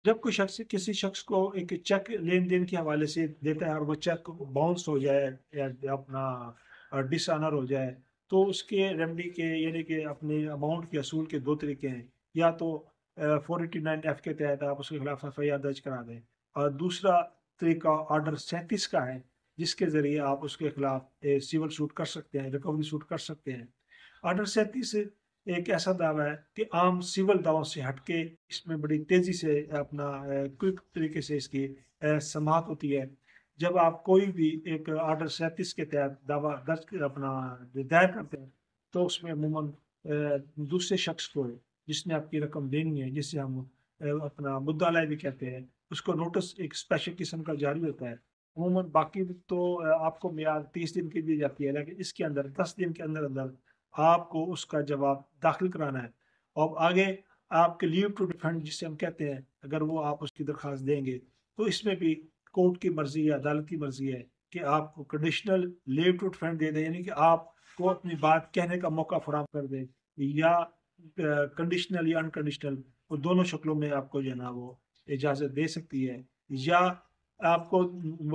जब कोई शख्स किसी शख्स को एक चेक लेन देन के हवाले से देता है और वो चेक बाउंस हो जाए या अपना डिसऑनर हो जाए, तो उसके रेमडी के यानी कि अपने अमाउंट के असूल के दो तरीके हैं। या तो 489F के तहत आप उसके खिलाफ एफआईआर दर्ज करा दें, और दूसरा तरीका ऑर्डर 37 का है, जिसके जरिए आप उसके खिलाफ सिविल सूट कर सकते हैं, रिकवरी सूट कर सकते हैं। ऑर्डर 37 एक ऐसा दावा है कि आम सिविल दावों से हटके इसमें बड़ी तेजी से अपना क्विक तरीके से इसकी समाप्त होती है। जब आप कोई भी एक ऑर्डर 37 के तहत दावा दर्ज अपना दायर करते हैं, तो उसमें अमूमन दूसरे शख्स को, जिसने आपकी रकम देनी है, जिसे हम अपना मुद्दा अलय भी कहते हैं, उसको नोटिस एक स्पेशल किस्म का जारी होता है। अमूमन बाकी तो आपको मियाद 30 दिन की दी जाती है, लेकिन इसके अंदर 10 दिन के अंदर अंदर आपको उसका जवाब दाखिल कराना है। और आगे आपके लीव टू डिफेंड जिसे हम कहते हैं, अगर वो आप उसकी दरख्वास्त देंगे, तो इसमें भी कोर्ट की मर्जी या अदालत की मर्जी है कि आपको कंडीशनल लीव टू डिफेंड दे दें, यानी कि आपको अपनी बात कहने का मौका फराहम कर दे, या कंडीशनल या अनकंडीशनल, वो दोनों शक्लों में आपको जो है ना वो इजाज़त दे सकती है। या आपको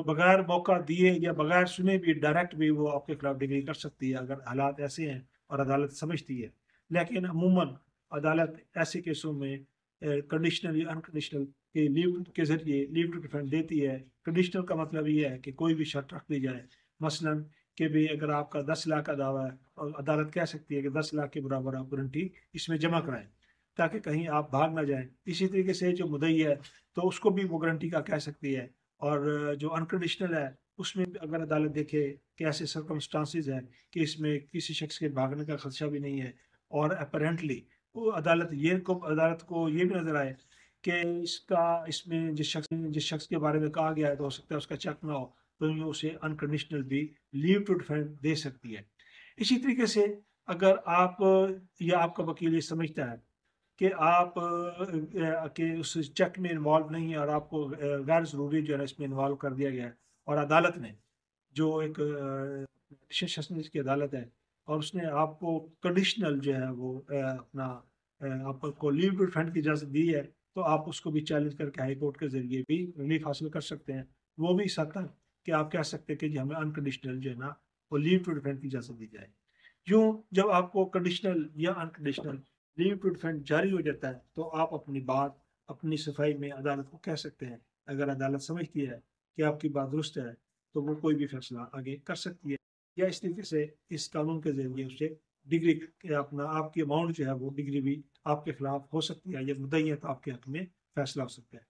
बगैर मौका दिए या बगैर सुने भी डायरेक्ट भी वो आपके खिलाफ डिग्री कर सकती है, अगर हालात ऐसे हैं और अदालत समझती है। लेकिन अमूमन अदालत ऐसे केसों में कंडीशनल या अनकंडीशनल के लीव के जरिए लीव टू डिफेंड देती है। कंडीशनल का मतलब ये है कि कोई भी शर्त रख दी जाए, मसलन कि भी अगर आपका 10 लाख का दावा है, और अदालत कह सकती है कि 10 लाख के बराबर आप गारंटी इसमें जमा कराएं, ताकि कहीं आप भाग ना जाएं। इसी तरीके से जो मुद्दई है, तो उसको भी वो गारंटी का कह सकती है। और जो अनकंडीशनल है, उसमें भी अगर अदालत देखे कि ऐसे सर्कमस्टांसिस हैं कि इसमें किसी शख्स के भागने का खदशा भी नहीं है, और अपेरेंटली वो अदालत को ये भी नजर आए कि इसका इसमें जिस शख्स के बारे में कहा गया है, तो हो सकता है उसका चेक ना हो, तो ये उसे अनकंडीशनल भी लीव टू डिफेंड दे सकती है। इसी तरीके से अगर आप या आपका वकील ये समझता है कि आप कि उस चेक में इन्वॉल्व नहीं है, और आपको गैर ज़रूरी जो है ना इसमें इन्वॉल्व कर दिया गया है, और अदालत ने जो एक की अदालत है, और उसने आपको कंडीशनल जो है वो अपना आपको लीव टू डिफेंड की इजाज़त दी है, तो आप उसको भी चैलेंज करके हाई कोर्ट के जरिए भी रिलीफ हासिल कर सकते हैं। वो भी इस हद तक कि आप कह सकते हैं कि जी हमें अनकंडीशनल जो है ना वो लीव टू डिफेंड की इजाज़त दी जाए। यूं जब आपको कंडीशनल या अनकंडीशनल लीव टू डिफेंड जारी हो जाता है, तो आप अपनी बात अपनी सफाई में अदालत को कह सकते हैं। अगर अदालत समझती है कि आपकी बात दुरुस्त है, तो वो कोई भी फैसला आगे कर सकती है, या इस तरीके से इस कानून के जरिए उसे डिग्री अपना आपकी अमाउंट जो है वो डिग्री भी आपके खिलाफ हो सकती है, या मुद्दई है तो आपके हक में फैसला हो सकता है।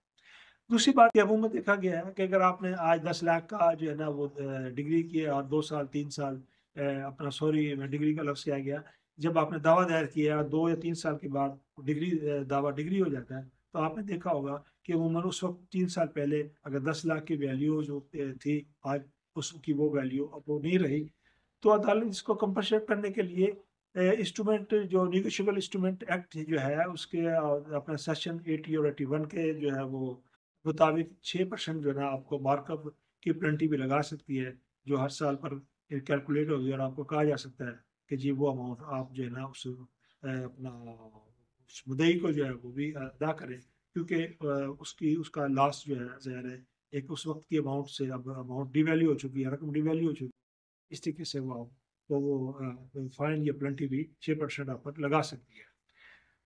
दूसरी बात ये अमूमन देखा गया है कि अगर आपने आज 10 लाख का जो है ना वो डिग्री किया, और 2 साल 3 साल अपना सॉरी मैं डिग्री का लफ्ज़ किया गया, जब आपने दावा दायर किया 2 या 3 साल के बाद डिग्री दावा डिग्री हो जाता है, तो आपने देखा होगा कि अमूमन उस वक्त 3 साल पहले अगर 10 लाख की वैल्यू जो थी, आज उसकी वो वैल्यू अब वो नहीं रही। तो अदालत इसको कंपनसेट करने के लिए इंस्ट्रूमेंट जो निगोशिएबल इंस्ट्रूमेंट एक्ट जो है उसके अपना सेक्शन 80 और 81 के जो है वो मुताबिक 6% जो है ना आपको मार्कअप की पेनल्टी भी लगा सकती है, जो हर साल पर कैलकुलेट होगी, और आपको कहा जा सकता है कि जी वो अमाउंट आप जो है ना उस अपना उस मुद्दई को जो है वो भी अदा करें, क्योंकि उसकी उसका लॉस जो है ज़ाहिर है एक उस वक्त की अमाउंट से अब अमाउंट डिवैल्यू हो चुकी है, रकम डिवैल्यू हो चुकी है। इस तरीके से वो फाइन या पेनल्टी भी 6% आप पर लगा सकती है।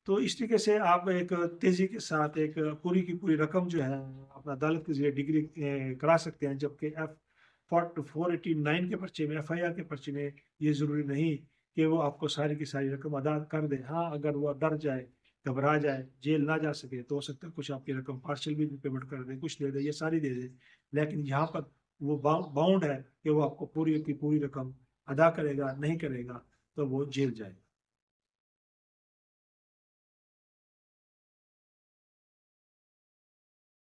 तो इस तरीके से आप एक तेज़ी के साथ एक पूरी की पूरी रकम जो है अपना अदालत के ज़रिए डिग्री करा सकते हैं, जबकि एफ 489 के पर्चे में, एफआईआर के पर्चे में ये ज़रूरी नहीं कि वो आपको सारी की सारी रकम अदा कर दे। हाँ, अगर वो डर जाए, घबरा जाए, जेल ना जा सके, तो हो सकता है कुछ आपकी रकम पार्शियल भी पेमेंट कर दे, कुछ दे दे या सारी दे दे। लेकिन यहाँ पर वो बाउंड है कि वो आपको पूरी की पूरी रकम अदा करेगा, नहीं करेगा तो वो जेल जाएगा।